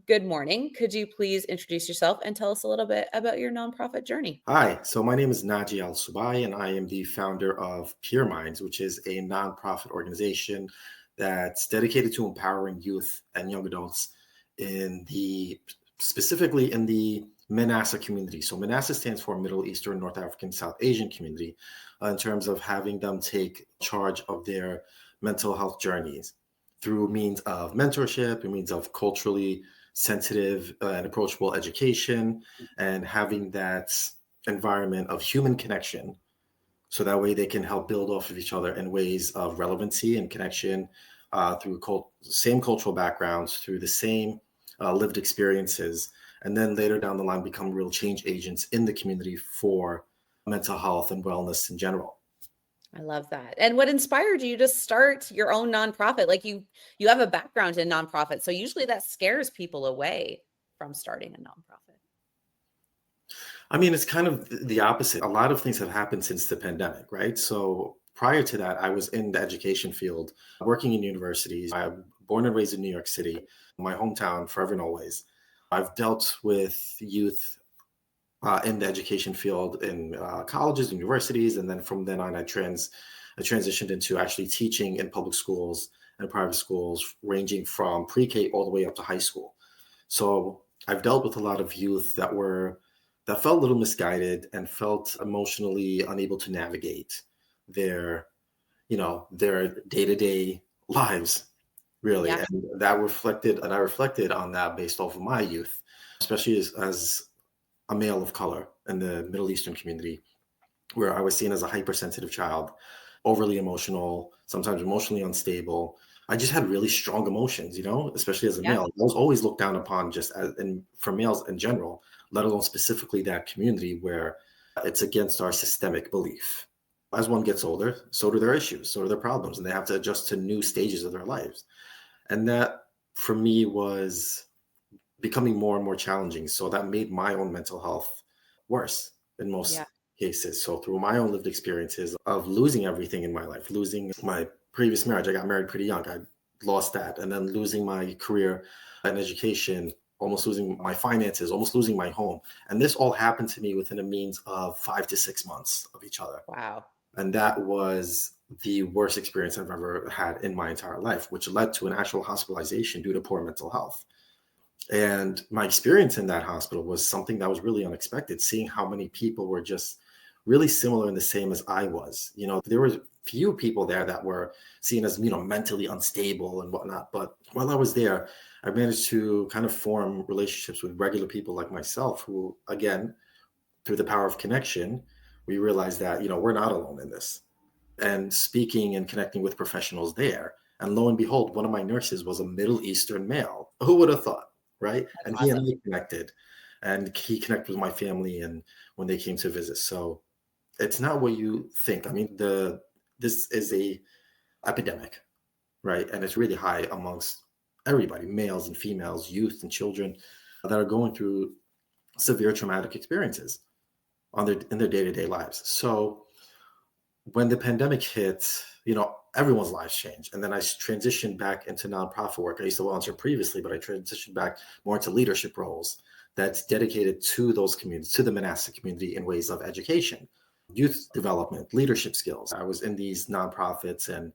Good morning. Could you please introduce yourself and tell us a little bit about your nonprofit journey? Hi, so my name is Nagi Alsubai, and I am the founder of Peerminds, which is a nonprofit organization that's dedicated to empowering youth and young adults in the specifically in the MENASA community. So MENASA stands for Middle Eastern, North African, South Asian community, in terms of having them take charge of their mental health journeys through means of mentorship, through means of culturally sensitive and approachable education, and having that environment of human connection so that way they can help build off of each other in ways of relevancy and connection through same cultural backgrounds, through the same lived experiences, and then later down the line become real change agents in the community for mental health and wellness in general. I love that. And what inspired you to start your own nonprofit? Like you have a background in nonprofit, so usually that scares people away from starting a nonprofit. I mean, it's kind of the opposite. A lot of things have happened since the pandemic, right? So prior to that, I was in the education field, working in universities. I'm born and raised in New York City, my hometown, forever and always. I've dealt with youth in the education field in colleges, universities, and then from then on, I transitioned into actually teaching in public schools and private schools, ranging from pre-K all the way up to high school. So I've dealt with a lot of youth that felt a little misguided and felt emotionally unable to navigate their, their day-to-day lives, really. Yeah. And I reflected on that based off of my youth, especially as a male of color in the Middle Eastern community, where I was seen as a hypersensitive child, overly emotional, sometimes emotionally unstable. I just had really strong emotions, especially as a Yeah. male. I was always looked down upon just as, and for males in general, let alone specifically that community where it's against our systemic belief. As one gets older, so do their issues, so do their problems, and they have to adjust to new stages of their lives. And that for me was becoming more and more challenging. So that made my own mental health worse in Yeah. most cases. So through my own lived experiences of losing everything in my life, losing my previous marriage, I got married pretty young. I lost that. And then losing my career and education, almost losing my finances, almost losing my home. And this all happened to me within a means of 5 to 6 months of each other. Wow. And that was the worst experience I've ever had in my entire life, which led to an actual hospitalization due to poor mental health. And my experience in that hospital was something that was really unexpected, seeing how many people were just really similar and the same as I was. There were few people there that were seen as, mentally unstable and whatnot. But while I was there, I managed to kind of form relationships with regular people like myself who, again, through the power of connection, we realized that, we're not alone in this. And speaking and connecting with professionals there. And lo and behold, one of my nurses was a Middle Eastern male. Who would have thought? Right. That's And he and awesome. I connected, and he connected with my family and when they came to visit. So it's not what you think. I mean, this is a epidemic, right? And it's really high amongst everybody, males and females, youth and children that are going through severe traumatic experiences in their day-to-day lives. So when the pandemic hit, everyone's lives changed. And then I transitioned back into nonprofit work. I used to volunteer previously, but I transitioned back more into leadership roles that's dedicated to those communities, to the MENASA community in ways of education, youth development, leadership skills. I was in these nonprofits and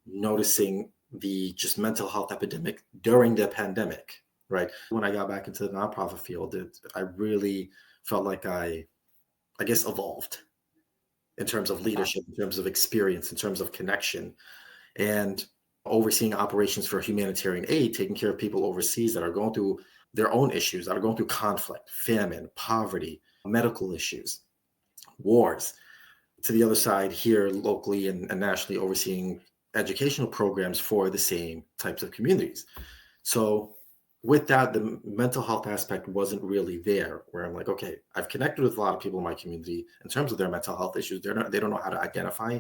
noticing the just mental health epidemic during the pandemic, right? When I got back into the nonprofit field, I really felt like I guess, evolved in terms of Wow. leadership, in terms of experience, in terms of connection, and overseeing operations for humanitarian aid, taking care of people overseas that are going through their own issues, that are going through conflict, famine, poverty, medical issues, wars. To the other side, here locally and nationally, overseeing educational programs for the same types of communities. So with that, the mental health aspect wasn't really there, where I'm like, okay, I've connected with a lot of people in my community in terms of their mental health issues. They don't know how to identify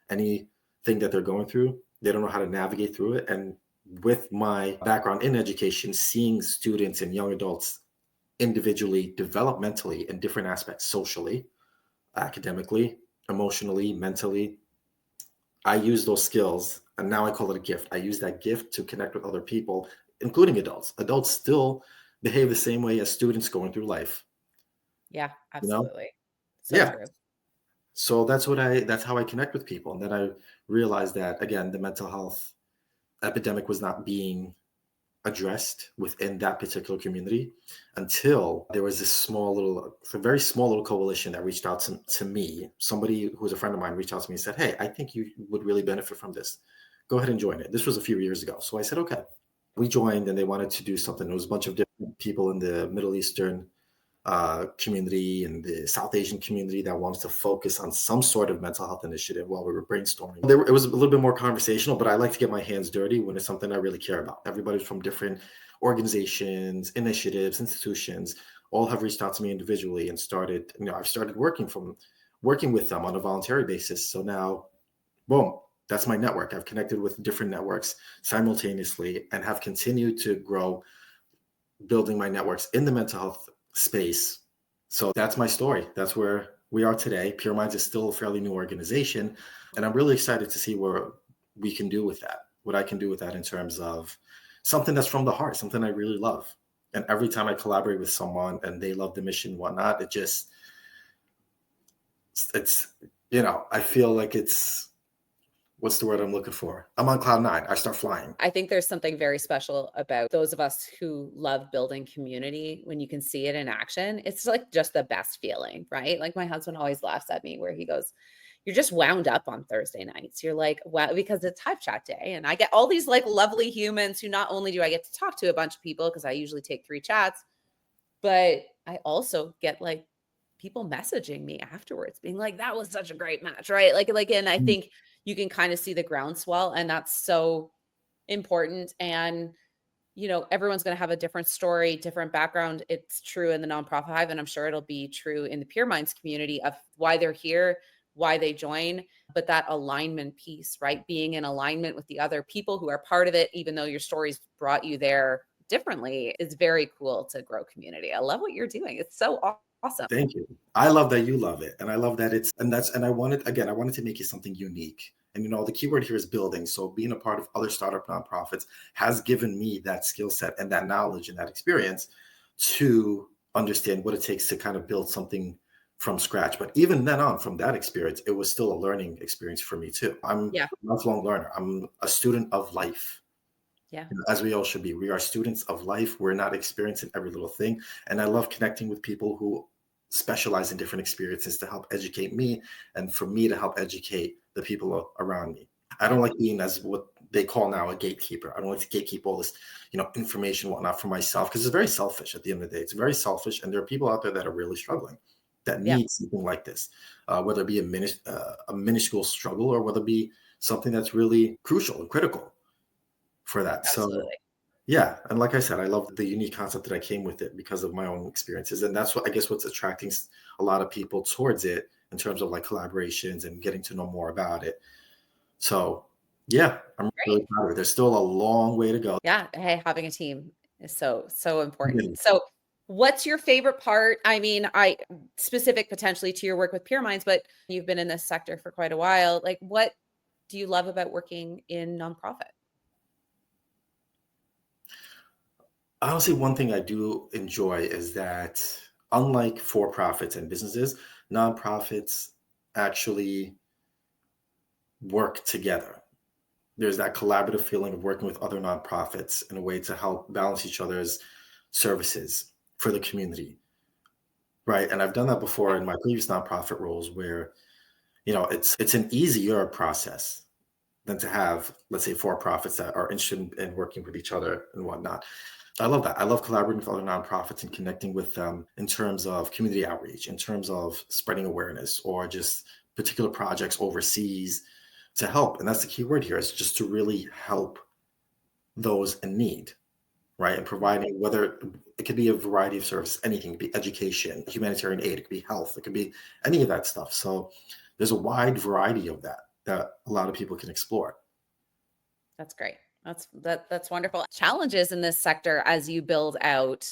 anything that they're going through. They don't know how to navigate through it. And with my background in education, seeing students and young adults individually, developmentally in different aspects, socially, academically, emotionally, mentally, I use those skills and now I call it a gift. I use that gift to connect with other people including adults. Adults still behave the same way as students going through life, Yeah, you know? absolutely. So Yeah. true. So that's how I connect with people. And then I realized that again, the mental health epidemic was not being addressed within that particular community until there was a very small little coalition that reached out to me. Somebody who was a friend of mine reached out to me and said, "Hey, I think you would really benefit from this. Go ahead and join it." This was a few years ago. So I said, okay. We joined and they wanted to do something. There was a bunch of different people in the Middle Eastern community and the South Asian community that wanted to focus on some sort of mental health initiative while we were brainstorming. It was a little bit more conversational, but I like to get my hands dirty when it's something I really care about. Everybody's from different organizations, initiatives, institutions, all have reached out to me individually and I've started working with them on a voluntary basis. So now, boom, that's my network. I've connected with different networks simultaneously and have continued to grow building my networks in the mental health space. So that's my story. That's where we are today. Peerminds is still a fairly new organization, and I'm really excited to see where we can do with that, what I can do with that in terms of something that's from the heart, something I really love. And every time I collaborate with someone and they love the mission and whatnot, it's, I feel like what's the word I'm looking for? I'm on cloud nine. I start flying. I think there's something very special about those of us who love building community when you can see it in action. It's like just the best feeling, right? Like my husband always laughs at me where he goes, "You're just wound up on Thursday nights." You're like, "Wow," because it's Hive Chat day. And I get all these like lovely humans who not only do I get to talk to a bunch of people because I usually take 3 chats, but I also get like people messaging me afterwards being like, "That was such a great match," right? And I think you can kind of see the groundswell, and that's so important. And everyone's going to have a different story, different background. It's true in the nonprofit Hive, and I'm sure it'll be true in the Peerminds community of why they're here, why they join. But that alignment piece, right? Being in alignment with the other people who are part of it, even though your stories brought you there differently, is very cool to grow community. I love what you're doing. It's so awesome. Thank you. I love that you love it. And I love that I wanted to make it something unique. And the keyword here is building. So being a part of other startup nonprofits has given me that skill set and that knowledge and that experience to understand what it takes to kind of build something from scratch. But even then on from that experience, it was still a learning experience for me too. I'm Yeah. a lifelong learner. I'm a student of life. Yeah. As we all should be. We are students of life. We're not experiencing every little thing. And I love connecting with people who specialize in different experiences to help educate me and for me to help educate the people around me. I don't like being as what they call now a gatekeeper. I don't like to gatekeep all this, information, whatnot for myself, because it's very selfish at the end of the day. It's very selfish. And there are people out there that are really struggling that Yeah. need something like this, whether it be a minuscule struggle or whether it be something that's really crucial and critical for that. So Absolutely. yeah, and like I said, I love the unique concept that I came with it because of my own experiences, and that's what I guess what's attracting a lot of people towards it in terms of like collaborations and getting to know more about it. So yeah, I'm Great. really proud of it. There's still a long way to go. Yeah. Hey, having a team is so Yeah. important. So what's your favorite part? I mean, I specific potentially to your work with Peerminds, but you've been in this sector for quite a while. Like what do you love about working in nonprofit? Honestly, one thing I do enjoy is that unlike for profits and businesses, nonprofits actually work together. There's that collaborative feeling of working with other nonprofits in a way to help balance each other's services for the community, right? And I've done that before in my previous nonprofit roles where it's an easier process than to have, let's say, for profits that are interested in working with each other and whatnot. I love that. I love collaborating with other nonprofits and connecting with them in terms of community outreach, in terms of spreading awareness, or just particular projects overseas to help. And that's the key word here, is just to really help those in need, right? And providing, whether it could be a variety of services, anything, it could be education, humanitarian aid, it could be health, it could be any of that stuff. So there's a wide variety of that a lot of people can explore. That's great. That's wonderful. Challenges in this sector as you build out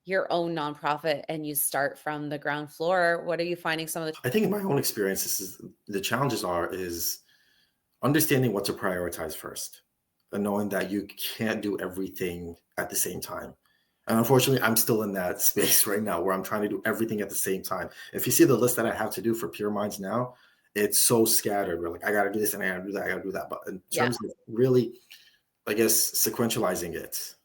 your own nonprofit and you start from the ground floor. What are you finding some of the I think in my own experience, the challenges is understanding what to prioritize first and knowing that you can't do everything at the same time. And unfortunately, I'm still in that space right now where I'm trying to do everything at the same time. If you see the list that I have to do for Peerminds now, it's so scattered. We're like, I got to do this and I got to do that. I got to do that. But in Yeah. terms of really, I guess, sequentializing it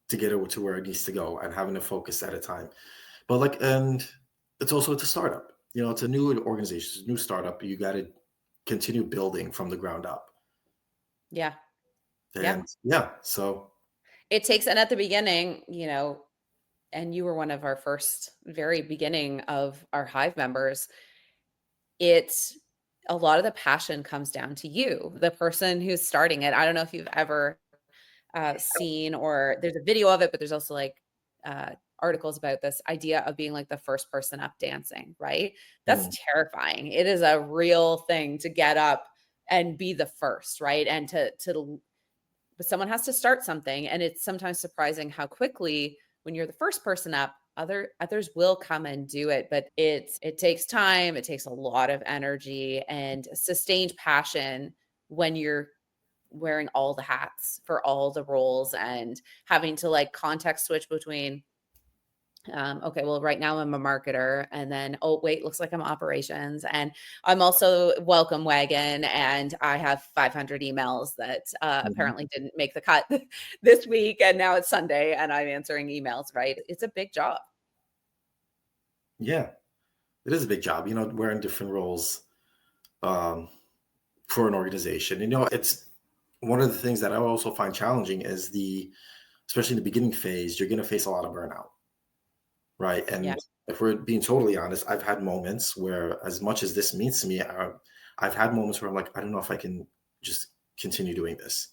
to get it to where it needs to go and having to focus at a time. But like, and it's a startup. It's a new organization, it's a new startup. You got to continue building from the ground up. Yeah. And Yep. yeah, so It takes, and at the beginning, and you were one of our first very beginning of our Hive members, it's a lot of the passion comes down to you, the person who's starting it. I don't know if you've ever seen, or there's a video of it, but there's also like articles about this idea of being like the first person up dancing, right? That's mm, terrifying. It is a real thing to get up and be the first, right? And but someone has to start something, and it's sometimes surprising how quickly, when you're the first person up, others will come and do it. But it takes time, it takes a lot of energy and sustained passion when you're wearing all the hats for all the roles and having to like context switch between okay, well, right now I'm a marketer, and then, oh, wait, looks like I'm operations, and I'm also welcome wagon, and I have 500 emails that mhm. apparently didn't make the cut this week, and now it's Sunday, and I'm answering emails, right? It's a big job. Yeah, it is a big job, wearing different roles um, for an organization. It's one of the things that I also find challenging is especially in the beginning phase, you're going to face a lot of burnout, right? Yeah, And if we're being totally honest, I've had moments where, as much as this means to me, I've had moments where I'm like, I don't know if I can just continue doing this.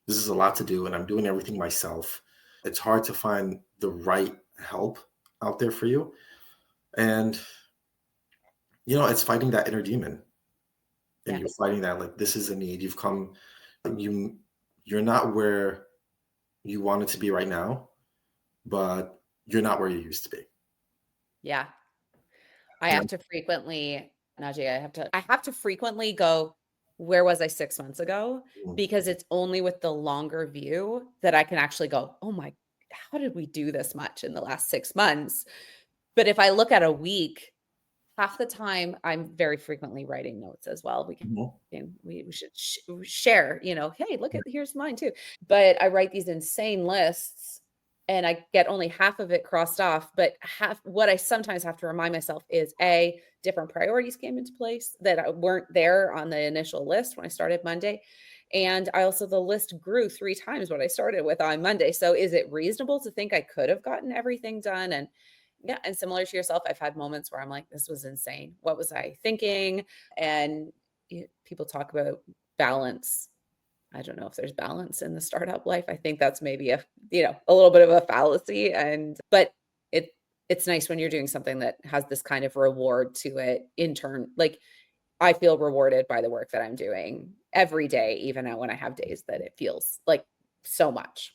This is a lot to do, and I'm doing everything myself. It's hard to find the right help out there for you. And, it's fighting that inner demon, and yeah, you're fighting that, like, this is a need. You, you're not where you wanted to be right now, but you're not where you used to be. yeah. I And have to frequently, Najee, I have to frequently go, where was I 6 months ago? mm, Because it's only with the longer view that I can actually go, oh my, how did we do this much in the last 6 months? But if I look at a week, half the time I'm very frequently writing notes as well. mhm, We should share, hey, look at, here's mine too. But I write these insane lists, and I get only half of it crossed off. But half, what I sometimes have to remind myself is, different priorities came into place that weren't there on the initial list when I started Monday. And the list grew 3 times what I started with on Monday. So is it reasonable to think I could have gotten everything done? And yeah, and similar to yourself, I've had moments where I'm like, this was insane. What was I thinking? And people talk about balance. I don't know if there's balance in the startup life. I think that's maybe a little bit of a fallacy. But it it's nice when you're doing something that has this kind of reward to it in turn. Like, I feel rewarded by the work that I'm doing every day, even when I have days that it feels like so much.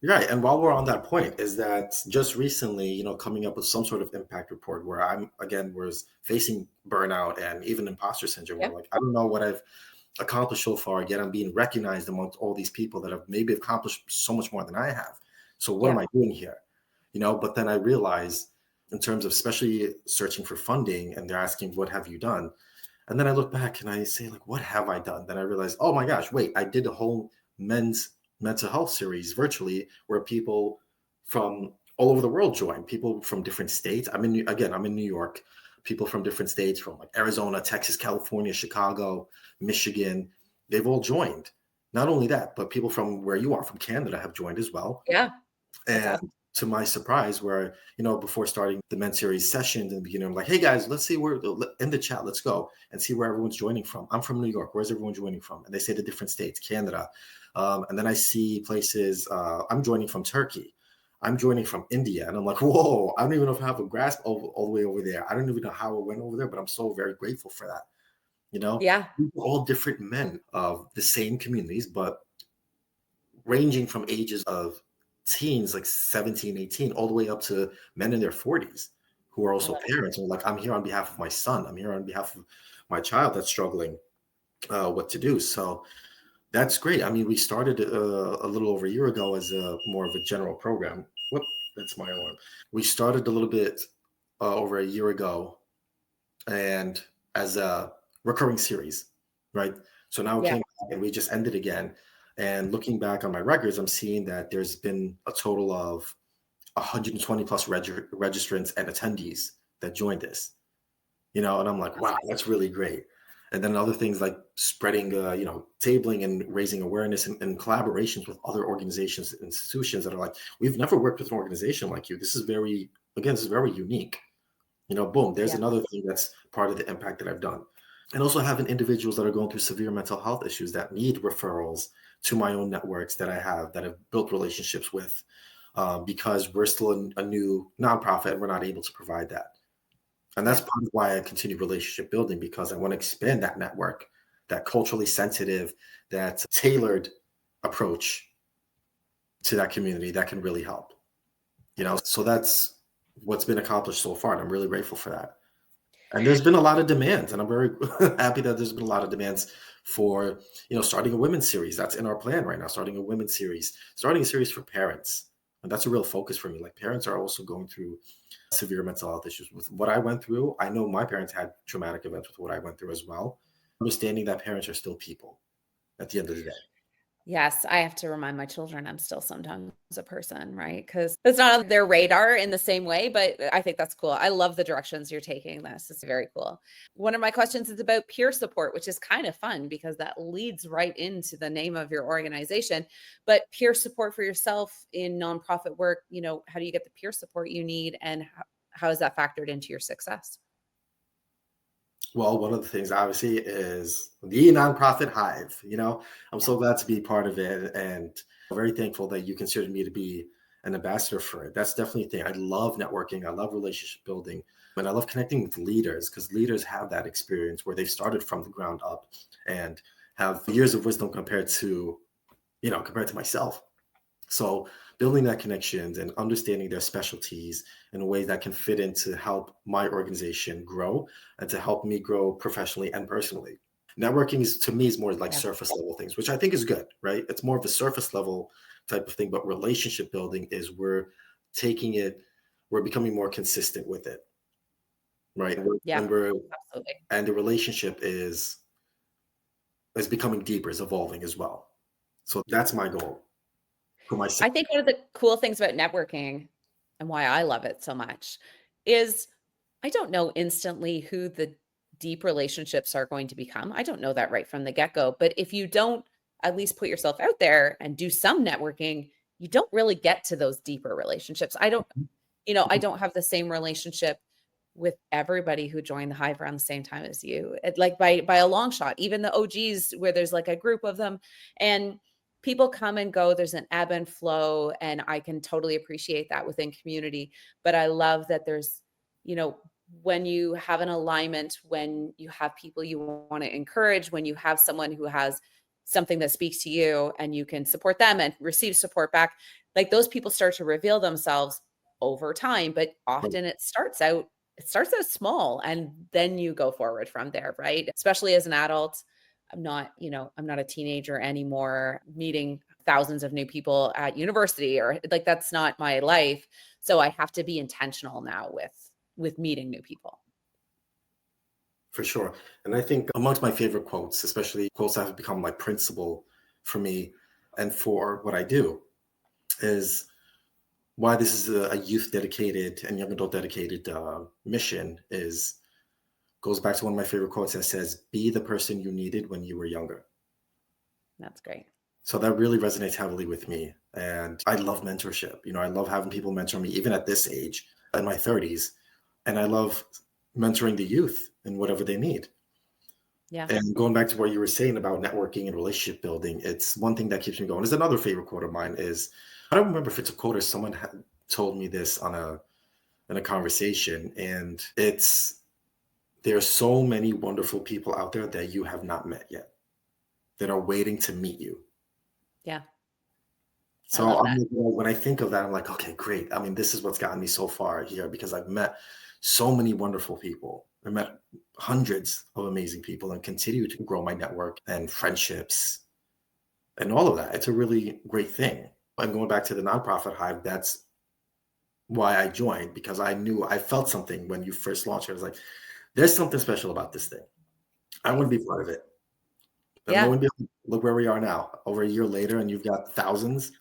You're right. And while we're on that point, is that just recently, coming up with some sort of impact report where I'm again was facing burnout and even imposter syndrome, where Yeah. like I don't know what I've accomplished so far, yet I'm being recognized amongst all these people that have maybe accomplished so much more than I have. So what am Yeah. I doing here? But then I realize, in terms of especially searching for funding, and they're asking, what have you done? And then I look back and I say, like, what have I done? Then I realize, oh my gosh, wait, I did a whole men's mental health series virtually where people from all over the world join, people from different states. I'm in New York, people from different states from like Arizona, Texas, California, Chicago, Michigan, they've all joined. Not only that, but people from where you are, from Canada, have joined as well. Yeah. That's And awesome. to my surprise, where, before starting the men series sessions in the beginning, I'm like, hey guys, let's see where in the chat, let's go and see where everyone's joining from. I'm from New York. Where's everyone joining from? And they say the different states, Canada. And then I see places, I'm joining from Turkey. I'm joining from India. And I'm like, whoa, I don't even know if I have a grasp all the way over there. I don't even know how I went over there, but I'm so very grateful for that. Yeah. All different men of the same communities, but ranging from ages of teens, like 17, 18, all the way up to men in their 40s who are I also love it. parents. And like, I'm here on behalf of my son. I'm here on behalf of my child that's struggling what to do. So That's great. I mean, we started a little over a year ago as a more of a general program. Whoop, that's my alarm. We started a little bit over a year ago, and as a recurring series, right? So now it Yeah. came back and we just ended again. And looking back on my records, I'm seeing that there's been a total of 120 plus registrants and attendees that joined this, and I'm like, That's wow, that's really great. And then other things like spreading, tabling and raising awareness and collaborations with other organizations, institutions that are like, we've never worked with an organization like you. This is very unique. Boom, there's yeah. another thing that's part of the impact that I've done. And also having individuals that are going through severe mental health issues that need referrals to my own networks that I have, that have built relationships with, because we're still a new nonprofit and we're not able to provide that. And that's Yeah. part of why I continue relationship building, because I want to expand that network, that culturally sensitive, that tailored approach to that community that can really help. So that's what's been accomplished so far. And I'm really grateful for that. And there's been a lot of demands, and I'm very happy that there's been a lot of demands for, starting a women's series. That's in our plan right now, starting a women's series, starting a series for parents. And that's a real focus for me. Like, parents are also going through severe mental health issues. With what I went through, I know my parents had traumatic events with what I went through as well. Understanding that parents are still people at the end of the day. Yes, I have to remind my children I'm still sometimes a person, right? Because it's not on their radar in the same way, but I think that's cool. I love the directions you're taking this. It's very cool. One of my questions is about peer support, which is kind of fun because that leads right into the name of your organization. But peer support for yourself in nonprofit work, how do you get the peer support you need, and how is that factored into your success? Well, one of the things obviously is the nonprofit Hive. I'm Yeah. so glad to be part of it, and very thankful that you considered me to be an ambassador for it. That's definitely a thing. I love networking. I love relationship building, and I love connecting with leaders, because leaders have that experience where they've started from the ground up and have years of wisdom compared to myself. So building that connections and understanding their specialties in a way that can fit in to help my organization grow and to help me grow professionally and personally. Networking is, to me, is more like Yeah. surface level things, which I think is good, right? It's more of a surface level type of thing, but relationship building is we're becoming more consistent with it, right? And we're, Yeah. and we're Absolutely. and the relationship is becoming deeper, is evolving as well. So that's my goal for myself. I think one of the cool things about networking and why I love it so much is I don't know instantly who the deep relationships are going to become. I don't know that right from the get-go, but if you don't at least put yourself out there and do some networking, you don't really get to those deeper relationships. I don't have the same relationship with everybody who joined the Hive around the same time as you. Like by a long shot, even the OGs where there's like a group of them and people come and go, there's an ebb and flow, and I can totally appreciate that within community. But I love that there's, you know, when you have an alignment, when you have people you want to encourage, when you have someone who has something that speaks to you and you can support them and receive support back, like those people start to reveal themselves over time. But often it starts out small and then you go forward from there, right? Especially as an adult. I'm not a teenager anymore, meeting thousands of new people at university or like that's not my life. So I have to be intentional now with meeting new people. For sure. And I think amongst my favorite quotes, especially quotes that have become like principle for me and for what I do, is why this is a youth dedicated and young adult dedicated mission is goes back to one of my favorite quotes that says, "Be the person you needed when you were younger." That's great. So that really resonates heavily with me. And I love mentorship. I love having people mentor me, even at this age, in my 30s. And I love mentoring the youth in whatever they need. Yeah. And going back to what you were saying about networking and relationship building, it's one thing that keeps me going. There's another favorite quote of mine is, I don't remember if it's a quote or someone had told me this in a conversation, and it's, there are so many wonderful people out there that you have not met yet that are waiting to meet you. Yeah. I So love that. when I think of that, I'm like, okay, great. I mean, this is what's gotten me so far here, because I've met so many wonderful people. I met hundreds of amazing people and continue to grow my network and friendships. and all of that. It's a really great thing. And going back to the nonprofit Hive, that's why I joined, because I knew I felt something when you first launched it. I was like, there's something special about this thing. I want to be Nice. part of it. And lo Yeah. and behold, look where we are now, over a year later, and you've got thousands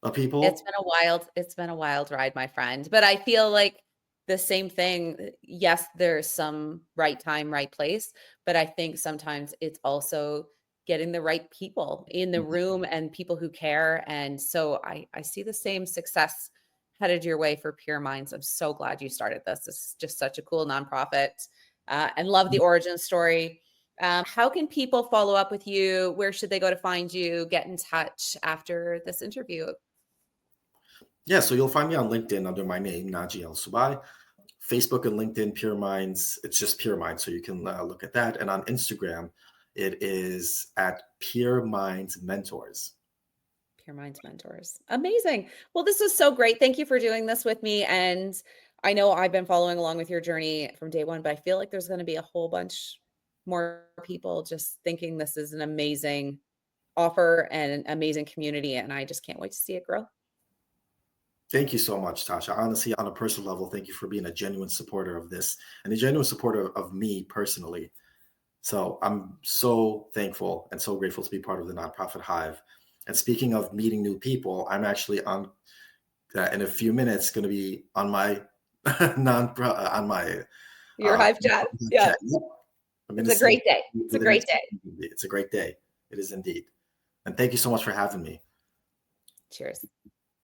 of people. It's been a wild ride, my friend, but I feel like the same thing, yes, there's some right time, right place, but I think sometimes it's also getting the right people in the room and people who care, and so I see the same success headed your way for Peerminds. I'm so glad you started this. This is just such a cool nonprofit, and love the origin story. How can people follow up with you? Where should they go to find you, get in touch after this interview? Yeah, so you'll find me on LinkedIn under my name, Nagi Alsubai. Facebook and LinkedIn, Pure Minds. It's just Pure Minds, so you can look at that. And on Instagram, it is at Pure Minds Mentors. Peerminds mentors. Amazing. Well, this was so great. Thank you for doing this with me. And I know I've been following along with your journey from day one, but I feel like there's going to be a whole bunch more people just thinking this is an amazing offer and an amazing community. And I just can't wait to see it grow. Thank you so much, Tasha. Honestly, on a personal level, thank you for being a genuine supporter of this and a genuine supporter of me personally. So I'm so thankful and so grateful to be part of the nonprofit Hive. And speaking of meeting new people, I'm actually on in a few minutes going to be on my on my Your Hive chat. Yeah. chat. Yep. I'm going It's to a see great day. you It's for a the great next. day. It's a great day. It is indeed. And thank you so much for having me. Cheers.